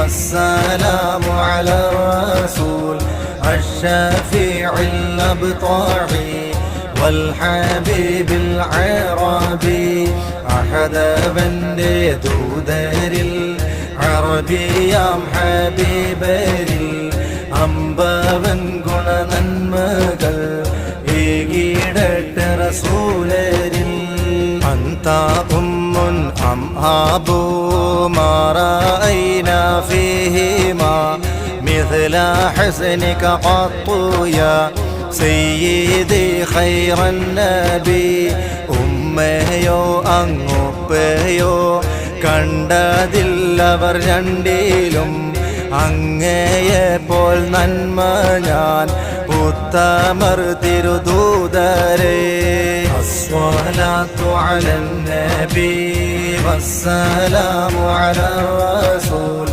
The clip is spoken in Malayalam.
والسلام على الرسول الشفيع الأبطاعي والحبيب العربي أحد بندي دودر العربيام حبيبر അമ്പവൻ ഗുണനന്മകൾ ഏകിടട്ടെ റസൂലരിൽ അന്ത ഉമ്മുൻ അം ആബൂ മാ റഅയ്നാ ഫീഹിമാ മിഥ്ല ഹസ്നിക ഖത്തു യാ സയ്യിദി ഖൈറൻ നബി ഉമ്മയോ അങ്ങുപ്പയോ കണ്ടതില്ലവർ രണ്ടിലും അങ്ങയെപ്പോൾ നന്മ ഞാൻ ഉത്തമർ തിരുദൂതരേ അസ്സലാത്തു അലൻ നബി വസ്സലാമു അലാ റസൂൽ